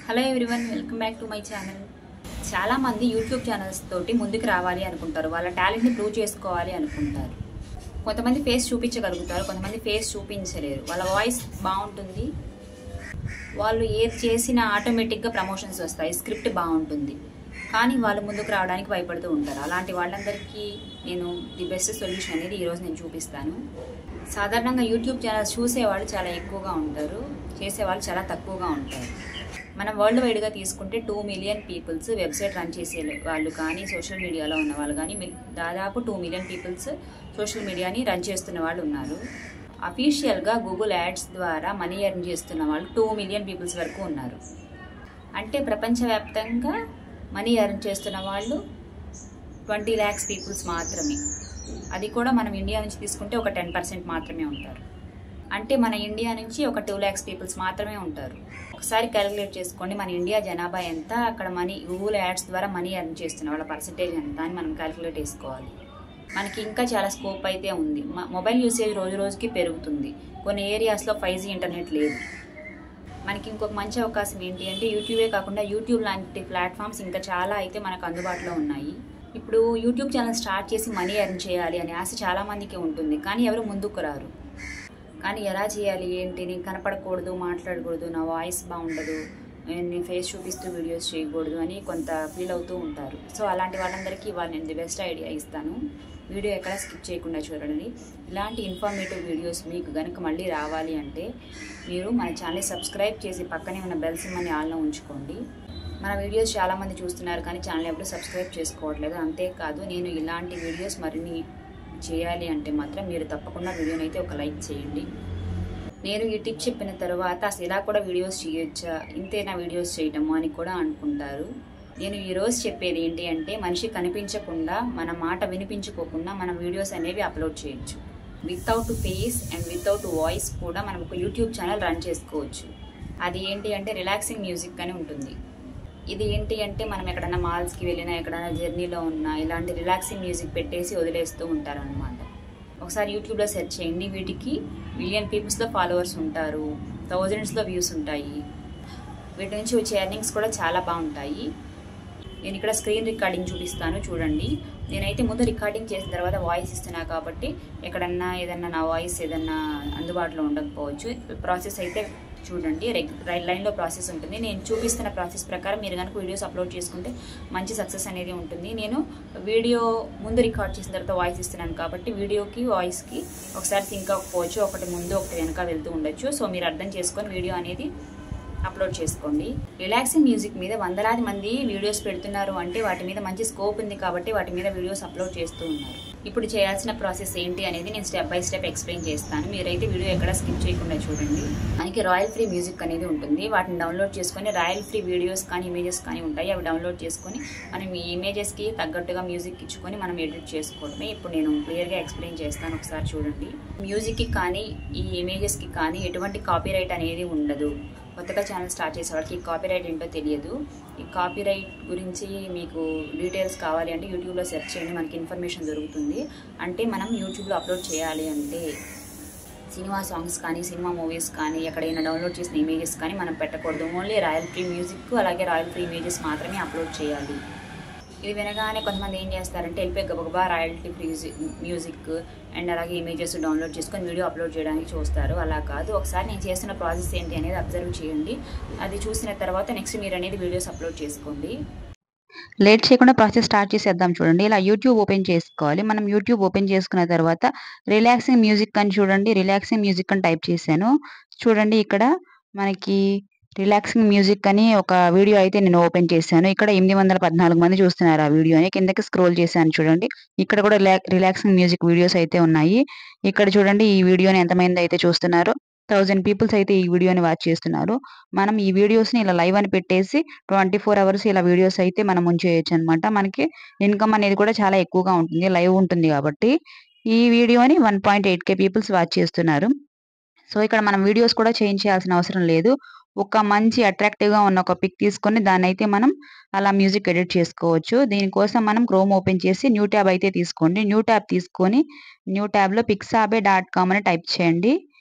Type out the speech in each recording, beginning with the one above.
Hello everyone, welcome back to my channel. చాలామంది YouTube channels తోటి ముందుకు రావాలి అనుకుంటారు. వాళ్ళ టాలెంట్ని ప్రూవ్ చేసుకోవాలి అనుకుంటారు. కొంతమంది ఫేస్ చూపించగలుగుతారు, కొంతమంది ఫేస్ చూపించలేరు. వాళ్ళ వాయిస్ బాగుంటుంది, వాళ్ళు ఏది చేసినా ఆటోమేటిక్గా ప్రమోషన్స్ వస్తాయి, స్క్రిప్ట్ బాగుంటుంది, కానీ వాళ్ళు ముందుకు రావడానికి భయపడుతూ ఉంటారు. అలాంటి వాళ్ళందరికీ నేను ది బెస్ట్ సొల్యూషన్ అనేది ఈరోజు నేను చూపిస్తాను. సాధారణంగా యూట్యూబ్ ఛానల్స్ చూసేవాళ్ళు చాలా ఎక్కువగా ఉంటారు, చేసేవాళ్ళు చాలా తక్కువగా ఉంటారు. మనం వరల్డ్ వైడ్గా తీసుకుంటే 2 మిలియన్ పీపుల్స్ వెబ్సైట్ రన్ చేసే వాళ్ళు కానీ, సోషల్ మీడియాలో ఉన్న వాళ్ళు కానీ, దాదాపు 2 మిలియన్ పీపుల్స్ సోషల్ మీడియాని రన్ చేస్తున్న వాళ్ళు ఉన్నారు. అఫీషియల్గా గూగుల్ యాడ్స్ ద్వారా మనీ ఎర్న్ చేస్తున్న వాళ్ళు 2 మిలియన్ పీపుల్స్ వరకు ఉన్నారు. అంటే ప్రపంచవ్యాప్తంగా మనీ ఎర్న్ చేస్తున్న వాళ్ళు 20 lakhs పీపుల్స్ మాత్రమే. అది కూడా మనం ఇండియా నుంచి తీసుకుంటే ఒక 10% మాత్రమే ఉంటారు. అంటే మన ఇండియా నుంచి ఒక 2 lakhs పీపుల్స్ మాత్రమే ఉంటారు. ఒకసారి క్యాలిక్యులేట్ చేసుకోండి, మన ఇండియా జనాభా ఎంత, అక్కడ గూగుల్ యాడ్స్ ద్వారా మనీ ఎర్న్ చేస్తున్న వాళ్ళ పర్సంటేజ్ ఎంత అని మనం క్యాలిక్యులేట్ చేసుకోవాలి. మనకి ఇంకా చాలా స్కోప్ అయితే ఉంది. మొబైల్ యూసేజ్ రోజు రోజుకి పెరుగుతుంది. కొన్ని ఏరియాస్లో 5G ఇంటర్నెట్ లేదు. మనకి ఇంకొక మంచి అవకాశం ఏంటి అంటే, యూట్యూబే కాకుండా యూట్యూబ్ లాంటి ప్లాట్ఫామ్స్ ఇంకా చాలా అయితే మనకు అందుబాటులో ఉన్నాయి. ఇప్పుడు యూట్యూబ్ ఛానల్ స్టార్ట్ చేసి మనీ ఎర్న్ చేయాలి అనే ఆశ చాలామందికి ఉంటుంది, కానీ ఎవరు ముందుకు రారు. కానీ ఎలా చేయాలి ఏంటి, నేను కనపడకూడదు, మాట్లాడకూడదు, నా వాయిస్ బాగుండదు, నేను ఫేస్ చూపిస్తూ వీడియోస్ చేయకూడదు అని కొంత ఫీల్ అవుతూ ఉంటారు. సో అలాంటి వాళ్ళందరికీ ఇవాళ నేను ది బెస్ట్ ఐడియా ఇస్తాను. వీడియో ఎక్కడ స్కిప్ చేయకుండా చూడండి. ఇలాంటి ఇన్ఫర్మేటివ్ వీడియోస్ మీకు కనుక మళ్ళీ రావాలి అంటే మీరు మన ఛానల్ని సబ్స్క్రైబ్ చేసి పక్కనే ఉన్న బెల్ సింబల్ని ఆన్లో ఉంచుకోండి. మన వీడియోస్ చాలామంది చూస్తున్నారు కానీ ఛానల్ ఎప్పుడు సబ్స్క్రైబ్ చేసుకోవట్లేదు. అంతేకాదు, నేను ఇలాంటి వీడియోస్ మరిన్ని చేయాలి అంటే మాత్రం మీరు తప్పకుండా వీడియోని అయితే ఒక లైక్ చేయండి. నేను ఈ టిప్ చెప్పిన తర్వాత అసలు ఇలా కూడా వీడియోస్ చేయొచ్చా, ఇంతేనా వీడియోస్ చేయటము అని కూడా అనుకుంటారు. నేను ఈరోజు చెప్పేది ఏంటి అంటే, మనిషి కనిపించకుండా, మన మాట వినిపించుకోకుండా మనం వీడియోస్ అనేవి అప్లోడ్ చేయొచ్చు. Without face and without voice కూడా మనం ఒక యూట్యూబ్ ఛానల్ రన్ చేసుకోవచ్చు. అది ఏంటి అంటే రిలాక్సింగ్ మ్యూజిక్ అని ఉంటుంది. ఇది ఏంటి అంటే, మనం ఎక్కడైనా మాల్స్కి వెళ్ళినా, ఎక్కడైనా జర్నీలో ఉన్నా ఇలాంటి రిలాక్సింగ్ మ్యూజిక్ పెట్టేసి వదిలేస్తూ ఉంటారనమాట. ఒకసారి యూట్యూబ్లో సెర్చ్ చేయండి. వీటికి మిలియన్ పీపుల్స్లో ఫాలోవర్స్ ఉంటారు, థౌజండ్స్లో వ్యూస్ ఉంటాయి. వీటి నుంచి వచ్చే ఎర్నింగ్స్ కూడా చాలా బాగుంటాయి. నేను ఇక్కడ స్క్రీన్ రికార్డింగ్ చూపిస్తాను, చూడండి. నేనైతే ముందు రికార్డింగ్ చేసిన తర్వాత వాయిస్ ఇస్తున్నా కాబట్టి ఎక్కడన్నా ఏదన్నా నా వాయిస్ ఏదన్నా అందుబాటులో ఉండకపోవచ్చు. ప్రాసెస్ అయితే చూడండి, లైన్లో ప్రాసెస్ ఉంటుంది. నేను చూపిస్తున్న ప్రాసెస్ ప్రకారం మీరు కనుక వీడియోస్ అప్లోడ్ చేసుకుంటే మంచి సక్సెస్ అనేది ఉంటుంది. నేను వీడియో ముందు రికార్డ్ చేసిన తర్వాత వాయిస్ ఇస్తున్నాను కాబట్టి వీడియోకి వాయిస్కి ఒకసారి సింక్ అవ్వకపోవచ్చు, ఒకటి ముందు ఒకటి వెనక వెళ్తూ ఉండొచ్చు. సో మీరు అర్థం చేసుకొని వీడియో అనేది అప్లోడ్ చేసుకోండి. రిలాక్సింగ్ మ్యూజిక్ మీద వందలాది మంది వీడియోస్ పెడుతున్నారు అంటే వాటి మీద మంచి స్కోప్ ఉంది కాబట్టి వాటి మీద వీడియోస్ అప్లోడ్ చేస్తూ ఉన్నారు. ఇప్పుడు చేయాల్సిన ప్రాసెస్ ఏంటి అనేది నేను స్టెప్ బై స్టెప్ ఎక్స్ప్లెయిన్ చేస్తాను. మీరైతే వీడియో ఎక్కడ స్కిప్ చేయకుండా చూడండి. మనకి రాయల్ ఫ్రీ మ్యూజిక్ అనేది ఉంటుంది. వాటిని డౌన్లోడ్ చేసుకొని రాయల్ ఫ్రీ వీడియోస్ కానీ ఇమేజెస్ కానీ ఉంటాయి, అవి డౌన్లోడ్ చేసుకొని మనం ఈ ఇమేజెస్కి తగ్గట్టుగా మ్యూజిక్ ఇచ్చుకొని మనం ఎడిట్ చేసుకోవడమే. ఇప్పుడు నేను క్లియర్గా ఎక్స్ప్లెయిన్ చేస్తాను, ఒకసారి చూడండి. మ్యూజిక్కి కానీ ఈ ఇమేజెస్కి కానీ ఎటువంటి కాపీరైట్ అనేది ఉండదు. కొత్తగా ఛానల్ స్టార్ట్ చేసే వాళ్ళకి ఈ కాపీరైట్ ఏంటో తెలియదు. ఈ కాపీరైట్ గురించి మీకు డీటెయిల్స్ కావాలి అంటే యూట్యూబ్లో సెర్చ్ చేయండి, మనకి ఇన్ఫర్మేషన్ దొరుకుతుంది. అంటే మనం యూట్యూబ్లో అప్లోడ్ చేయాలి అంటే సినిమా సాంగ్స్ కానీ, సినిమా మూవీస్ కానీ, ఎక్కడైనా డౌన్లోడ్ చేసిన ఇమేజెస్ కానీ మనం పెట్టకూడదు. ఓన్లీ రాయల్ ఫ్రీ మ్యూజిక్ అలాగే రాయల్ ఫ్రీ ఇమేజెస్ మాత్రమే అప్లోడ్ చేయాలి. ఇది వినగానే కొంతమంది ఏం చేస్తారంటే వెళ్ళిపోయి గబగబా రాయల్టీ ఫ్రీ మ్యూజిక్ అండ్ అలాగే ఇమేజెస్ డౌన్లోడ్ చేసుకొని వీడియో అప్లోడ్ చేయడానికి చూస్తారు. అలా కాదు, ఒకసారి నేను చేస్తున్న ప్రాసెస్ ఏంటి అనేది అబ్జర్వ్ చేయండి. అది చూసిన తర్వాత నెక్స్ట్ మీరు అనేది వీడియోస్ అప్లోడ్ చేసుకోండి. లేట్ చేయకుండా ప్రాసెస్ స్టార్ట్ చేసేద్దాం. చూడండి, ఇలా యూట్యూబ్ ఓపెన్ చేసుకోవాలి. మనం యూట్యూబ్ ఓపెన్ చేసుకున్న తర్వాత రిలాక్సింగ్ మ్యూజిక్ అని చూడండి, రిలాక్సింగ్ మ్యూజిక్ అని టైప్ చేశాను. చూడండి, ఇక్కడ మనకి రిలాక్సింగ్ మ్యూజిక్ అని ఒక వీడియో అయితే నేను ఓపెన్ చేశాను. ఇక్కడ 814 మంది చూస్తున్నారు ఆ వీడియోని. కిందకి స్క్రోల్ చేశాను చూడండి, ఇక్కడ కూడా రిలాక్సింగ్ మ్యూజిక్ వీడియోస్ అయితే ఉన్నాయి. ఇక్కడ చూడండి, ఈ వీడియోని ఎంతమంది అయితే చూస్తున్నారు, 1000 పీపుల్స్ అయితే ఈ వీడియోని వాచ్ చేస్తున్నారు. మనం ఈ వీడియోస్ని ఇలా లైవ్ అని పెట్టేసి 24 అవర్స్ ఇలా వీడియోస్ అయితే మనం ఉంచేయచ్చు అనమాట. మనకి ఇన్కమ్ అనేది కూడా చాలా ఎక్కువగా ఉంటుంది, లైవ్ ఉంటుంది కాబట్టి. ఈ వీడియోని 1.8K పీపుల్స్ వాచ్ చేస్తున్నారు. సో ఇక్కడ మనం వీడియోస్ కూడా చేంజ్ చేయాల్సిన అవసరం లేదు. ఒక మంచి అట్రాక్టివ్గా ఉన్న ఒక పిక్ తీసుకొని దాన్ని అయితే మనం అలా మ్యూజిక్ ఎడిట్ చేసుకోవచ్చు. దీనికోసం మనం క్రోమ్ ఓపెన్ చేసి న్యూ ట్యాబ్ అయితే తీసుకోండి. న్యూ ట్యాబ్ తీసుకొని న్యూ ట్యాబ్లో pixabay.com అని టైప్ చేయండి.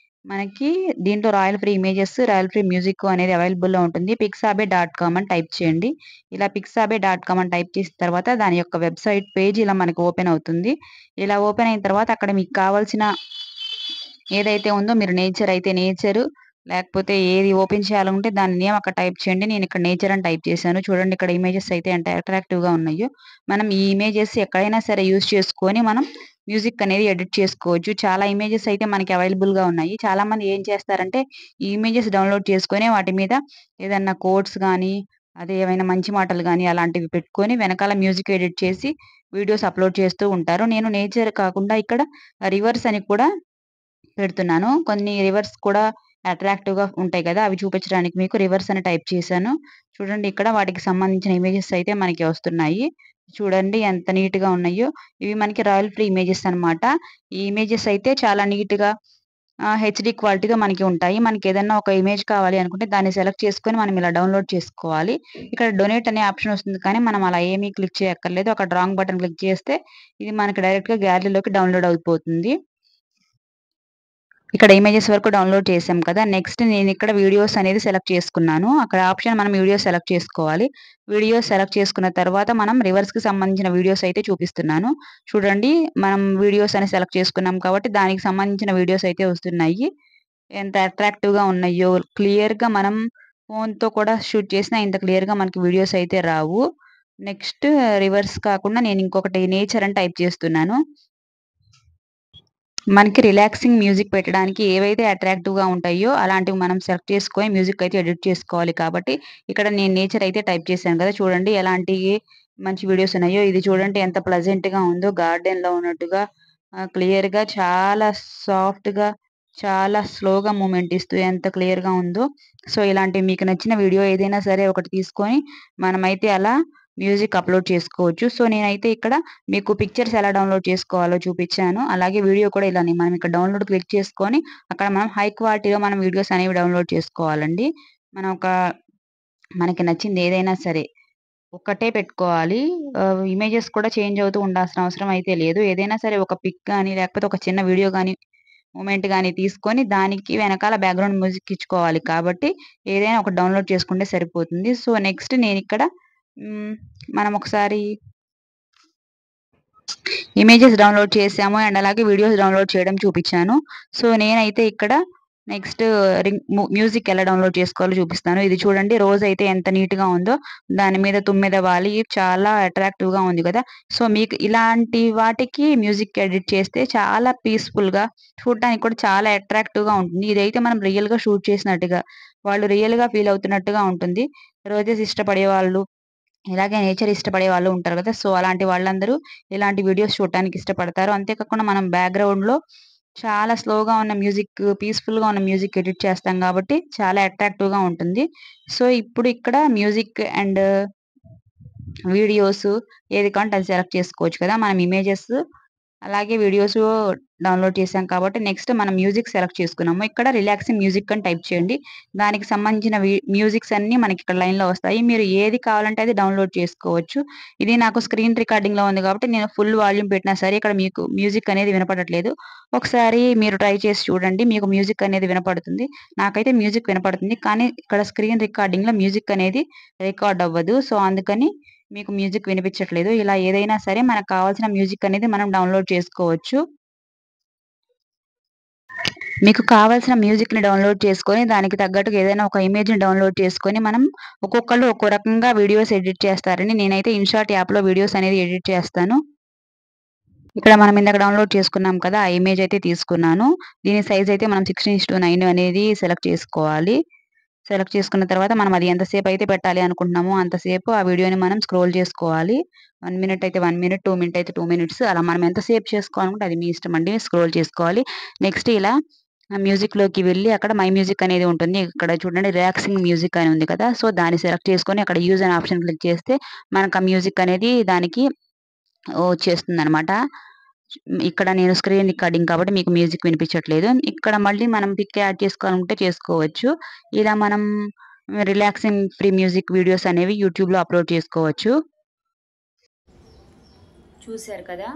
మనకి దీంట్లో royal free images, royal free music అనేది అవైలబుల్‌లో ఉంటుంది. pixabay.com అని టైప్ చేయండి. ఇలా pixabay.com అని టైప్ చేసిన తర్వాత దాని యొక్క వెబ్‌సైట్ పేజ్ ఇలా మనకు ఓపెన్ అవుతుంది. ఇలా ఓపెన్ అయిన తర్వాత అక్కడ మీకు కావాల్సిన ఏదైతే ఉందో మీరు నేచర్ అయితే నేచరు, లేకపోతే ఏది ఓపెన్ చేయాలనుకుంటే దాని నేమ్ అక్కడ టైప్ చేయండి. నేను ఇక్కడ నేచర్ అని టైప్ చేశాను. చూడండి ఇక్కడ ఇమేజెస్ అయితే ఎంత అట్రాక్టివ్‌గా ఉన్నాయో. మనం ఈ ఇమేజెస్ ఎక్కడైనా సరే యూజ్ చేసుకొని మనం మ్యూజిక్ అనేది ఎడిట్ చేసుకోవచ్చు. చాలా ఇమేజెస్ అయితే మనకి అవైలబుల్‌గా ఉన్నాయి. చాలామంది ఏం చేస్తారంటే ఈ ఇమేజెస్ డౌన్‌లోడ్ చేసుకొని వాటి మీద ఏదన్నా కోట్స్ గానీ, అదే ఏమైనా మంచి మాటలు గానీ అలాంటివి పెట్టుకొని వెనకాల మ్యూజిక్ ఎడిట్ చేసి వీడియోస్ అప్‌లోడ్ చేస్తూ ఉంటారు. నేను నేచర్ కాకుండా ఇక్కడ రివర్స్ అని కూడా పెడుతున్నాను. కొన్ని రివర్స్ కూడా అట్రాక్టివ్‌గా ఉంటాయి కదా! అవి చూపించడానికి మీకు రివర్స్ అని టైప్ చేశాను. చూడండి ఇక్కడ వాటికి సంబంధించిన ఇమేజెస్ అయితే మనకి వస్తున్నాయి. చూడండి ఎంత నీట్‌గా ఉన్నాయో. ఇవి మనకి రాయల్ ఫ్రీ ఇమేజెస్ అన్నమాట. ఈ ఇమేజెస్ అయితే చాలా నీట్‌గా హెచ్‌డీ క్వాలిటీ‌తో మనకి ఉంటాయి. మనకేదన్నా ఒక ఇమేజ్ కావాలి అనుకుంటే దాన్ని సెలెక్ట్ చేసుకొని మనం ఇలా డౌన్‌లోడ్ చేసుకోవాలి. ఇక్కడ డొనేట్ అనే ఆప్షన్ వస్తుంది కానీ మనం అలా ఏమీ క్లిక్ చేయక్కర్లేదు. అక్కడ రాంగ్ బటన్ క్లిక్ చేస్తే ఇది మనకి డైరెక్ట్‌గా గ్యాలరీలోకి డౌన్‌లోడ్ అయిపోతుంది. ఇక్కడ ఇమేజెస్ వరకు డౌన్‌లోడ్ చేసాం కదా! నెక్స్ట్ నేనిక్కడ వీడియోస్ అనేది సెలెక్ట్ చేసుకున్నాను. అక్కడ ఆప్షన్ మనం వీడియోస్ సెలెక్ట్ చేసుకోవాలి. వీడియోస్ సెలెక్ట్ చేసుకున్న తర్వాత మనం రివర్స్‌కి సంబంధించిన వీడియోస్ అయితే చూపిస్తున్నాను. చూడండి మనం వీడియోస్ అని సెలెక్ట్ చేసుకున్నాం కాబట్టి దానికి సంబంధించిన వీడియోస్ అయితే వస్తున్నాయి. ఎంత అట్రాక్టివ్‌గా ఉన్నాయో క్లియర్‌గా మనం ఫోన్‌తో కూడా షూట్ చేసినా ఇంత క్లియర్‌గా మనకి వీడియోస్ అయితే రావు. నెక్స్ట్ రివర్స్ కాకుండా నేను ఇంకొకటి నేచర్ అని టైప్ చేస్తున్నాను. మనకి రిలాక్సింగ్ మ్యూజిక్ పెట్టడానికి ఏవైతే అట్రాక్టివ్‌గా ఉంటాయో అలాంటివి మనం సెలెక్ట్ చేసుకొని మ్యూజిక్ అయితే ఎడిట్ చేసుకోవాలి కాబట్టి, ఇక్కడ నేను నేచర్ అయితే టైప్ చేశాను కదా! చూడండి ఎలాంటి మంచి వీడియోస్ ఉన్నాయో. ఇది చూడండి ఎంత ప్లెజెంట్‌గా ఉందో గార్డెన్‌లో ఉన్నట్టుగా క్లియర్‌గా చాలా సాఫ్ట్‌గా, చాలా స్లోగా మూవ్‌మెంట్ ఇస్తూ ఎంత క్లియర్‌గా ఉందో. సో, ఇలాంటి మీకు నచ్చిన వీడియో ఏదైనా సరే ఒకటి తీసుకొని మనమైతే అలా మ్యూజిక్ అప్‌లోడ్ చేసుకోవచ్చు. సో, నేనైతే ఇక్కడ మీకు పిక్చర్స్ ఎలా డౌన్‌లోడ్ చేసుకోవాలో చూపిచ్చాను. అలాగే వీడియో కూడా ఇలానే మనం ఇక్కడ డౌన్‌లోడ్ క్లిక్ చేసుకొని, అక్కడ మనం హై క్వాలిటీలో మనం వీడియోస్ అనేవి డౌన్‌లోడ్ చేసుకోవాలండి. మనం మనకి నచ్చింది ఏదైనా సరే ఒక్కటే పెట్టుకోవాలి. ఇమేజెస్ కూడా చేంజ్ అవుతూ ఉండాల్సిన అవసరం అయితే లేదు. ఏదైనా సరే ఒక పిక్ గాని, లేకపోతే ఒక చిన్న వీడియో గాని, మూమెంట్ గాని తీసుకొని దానికి వెనకాల బ్యాక్‌గ్రౌండ్ మ్యూజిక్ ఇచ్చుకోవాలి. కాబట్టి ఏదైనా ఒకటి డౌన్‌లోడ్ చేసుకుంటే సరిపోతుంది. సో, నెక్స్ట్ నేనిక్కడ హ్మ్. మనం ఒకసారి ఇమేజెస్ డౌన్‌లోడ్ చేసాము. అండ్ అలాగే వీడియోస్ డౌన్‌లోడ్ చేయడం చూపిచ్చాను. సో, నేనైతే ఇక్కడ నెక్స్ట్ మ్యూజిక్ ఎలా డౌన్‌లోడ్ చేసుకోవాలో చూపిస్తాను. ఇది చూడండి రోజయితే ఎంత నీట్‌గా ఉందో. దాని మీద తుమ్మెద వాలి చాలా అట్రాక్టివ్‌గా ఉంది కదా! సో, మీకు ఇలాంటి వాటికి మ్యూజిక్ ఎడిట్ చేస్తే చాలా పీస్‌ఫుల్‌గా చూడటానికి కూడా చాలా అట్రాక్టివ్‌గా ఉంటుంది. ఇదైతే మనం రియల్‌గా షూట్ చేసినట్టుగా, వాళ్ళు రియల్‌గా ఫీల్ అవుతున్నట్టుగా ఉంటుంది. రోజెస్ ఇష్టపడేవాళ్ళు ఇలాగే నేచర్ ఇష్టపడే వాళ్ళు ఉంటారు కదా! సో, అలాంటి వాళ్ళందరూ ఇలాంటి వీడియోస్ చూడటానికి ఇష్టపడతారు. అంతేకాకుండా మనం బ్యాక్‌గ్రౌండ్‌లో చాలా స్లోగా ఉన్న మ్యూజిక్, పీస్‌ఫుల్‌గా ఉన్న మ్యూజిక్ ఎడిట్ చేస్తాం కాబట్టి చాలా అట్రాక్టివ్‌గా ఉంటుంది. సో, ఇప్పుడు ఇక్కడ మ్యూజిక్ అండ్ వీడియోస్ ఏది కావాలంటే అది సెలెక్ట్ చేసుకోవచ్చు కదా! మనం ఇమేజెస్ అలాగే వీడియోస్ డౌన్‌లోడ్ చేసాం కాబట్టి నెక్స్ట్ మనం మ్యూజిక్ సెలెక్ట్ చేసుకున్నాము. ఇక్కడ రిలాక్సింగ్ మ్యూజిక్ అని టైప్ చేయండి. దానికి సంబంధించిన మ్యూజిక్స్ అన్నీ మనకిక్కడ లైన్‌లో వస్తాయి. మీరు ఏది కావాలంటే అది డౌన్‌లోడ్ చేసుకోవచ్చు. ఇది నాకు స్క్రీన్ రికార్డింగ్‌లో ఉంది కాబట్టి నేను ఫుల్ వాల్యూమ్ పెట్టినా సరే ఇక్కడ మీకు మ్యూజిక్ అనేది వినపడట్లేదు. ఒకసారి మీరు ట్రై చేసి చూడండి. మీకు మ్యూజిక్ అనేది వినపడుతుంది. నాకైతే మ్యూజిక్ వినపడుతుంది. కానీ ఇక్కడ స్క్రీన్ రికార్డింగ్‌లో మ్యూజిక్ అనేది రికార్డ్ అవ్వదు. సో, అందుకని మీకు మ్యూజిక్ వినిపించట్లేదు. ఇలా ఏదైనా సరే మనకు కావాల్సిన మ్యూజిక్ అనేది మనం డౌన్‌లోడ్ చేసుకోవచ్చు. మీకు కావాల్సిన మ్యూజిక్‌ని డౌన్‌లోడ్ చేసుకొని, దానికి తగ్గట్టుగా ఏదైనా ఒక ఇమేజ్‌ని డౌన్‌లోడ్ చేసుకొని, మనం ఒక్కొక్కళ్ళు ఒక్కో రకంగా వీడియోస్ ఎడిట్ చేస్తారండి. నేనైతే ఇన్‌షాట్ యాప్‌లో వీడియోస్ అనేది ఎడిట్ చేస్తాను. ఇక్కడ మనం ఇందాక డౌన్‌లోడ్ చేసుకున్నాం కదా! ఆ ఇమేజ్ అయితే తీసుకున్నాను. దీని సైజ్ అయితే మనం 16:9 అనేది సెలెక్ట్ చేసుకోవాలి. సెలెక్ట్ చేసుకున్న తర్వాత మనం అది ఎంతసేపయితే పెట్టాలి అనుకుంటున్నామో అంతసేపు ఆ వీడియోని మనం స్క్రోల్ చేసుకోవాలి. 1 మినిట్ అయితే 1 మినిట్, 2 మినిట్ అయితే 2 మినిట్స్ అలా మనం ఎంతసేపు చేసుకోవాలనుకుంటే అది మీ ఇష్టమండి. స్క్రోల్ చేసుకోవాలి. నెక్స్ట్ ఇలా మ్యూజిక్‌లోకి వెళ్లి అక్కడ మై మ్యూజిక్ అనేది ఉంటుంది. ఇక్కడ చూడండి రిలాక్సింగ్ మ్యూజిక్ అని ఉంది కదా! సో, దాన్ని సెలెక్ట్ చేసుకొని అక్కడ యూజ్ అనే ఆప్షన్ క్లిక్ చేస్తే మనకు ఆ మ్యూజిక్ అనేది దానికి వచ్చేస్తుందనమాట. ఇక్కడ నేను స్క్రీన్ రికార్డింగ్ కాబట్టి మీకు మ్యూజిక్ వినిపించట్లేదు. ఇక్కడ మళ్ళీ మనం పిక్ యాడ్ చేసుకోవాలనుకుంటే చేసుకోవచ్చు. ఇలా మనం రిలాక్సింగ్ ఫ్రీ మ్యూజిక్ వీడియోస్ అనేవి యూట్యూబ్‌లో అప్‌లోడ్ చేసుకోవచ్చు. చూశారు కదా!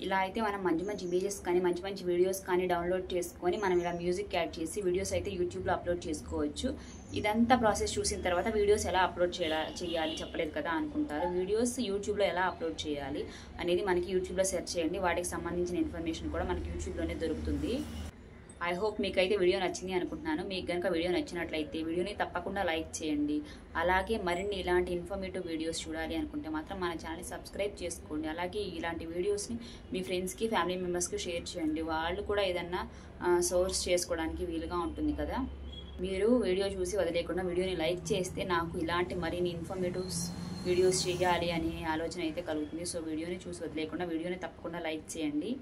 ఇలా అయితే మనం మంచి మంచి ఇమేజెస్ కానీ మంచి మంచి వీడియోస్ కానీ డౌన్లోడ్ చేసుకొని మనం ఇలా మ్యూజిక్ యాడ్ చేసి వీడియోస్ అయితే యూట్యూబ్లో అప్లోడ్ చేసుకోవచ్చు. ఇదంతా ప్రాసెస్ చూసిన తర్వాత వీడియోస్ ఎలా అప్లోడ్ చేయాలి చెప్పలేదు కదా అనుకుంటారు. వీడియోస్ యూట్యూబ్లో ఎలా అప్లోడ్ చేయాలి అనేది మనకి యూట్యూబ్లో సెర్చ్ చేయండి. వాటికి సంబంధించిన ఇన్ఫర్మేషన్ కూడా మనకి యూట్యూబ్లోనే దొరుకుతుంది. ఐ హోప్ మీకైతే వీడియో నచ్చింది అనుకుంటున్నాను. మీకు కనుక వీడియో నచ్చినట్లయితే వీడియోని తప్పకుండా లైక్ చేయండి. అలాగే మరిన్ని ఇలాంటి ఇన్ఫర్మేటివ్ వీడియోస్ చూడాలి అనుకుంటే మాత్రం మన ఛానల్ని సబ్స్క్రైబ్ చేసుకోండి. అలాగే ఇలాంటి వీడియోస్ని మీ ఫ్రెండ్స్కి ఫ్యామిలీ మెంబర్స్కి షేర్ చేయండి. వాళ్ళు కూడా ఏదన్నా సోర్స్ చేసుకోవడానికి వీలుగా ఉంటుంది కదా. మీరు వీడియో చూసి వదిలేకుండా వీడియోని లైక్ చేస్తే నాకు ఇలాంటి మరిన్ని ఇన్ఫర్మేటివ్ వీడియోస్ చేయాలి అనే ఆలోచన అయితే కలుగుతుంది. సో వీడియోని చూసి వదిలేకుండా వీడియోని తప్పకుండా లైక్ చేయండి.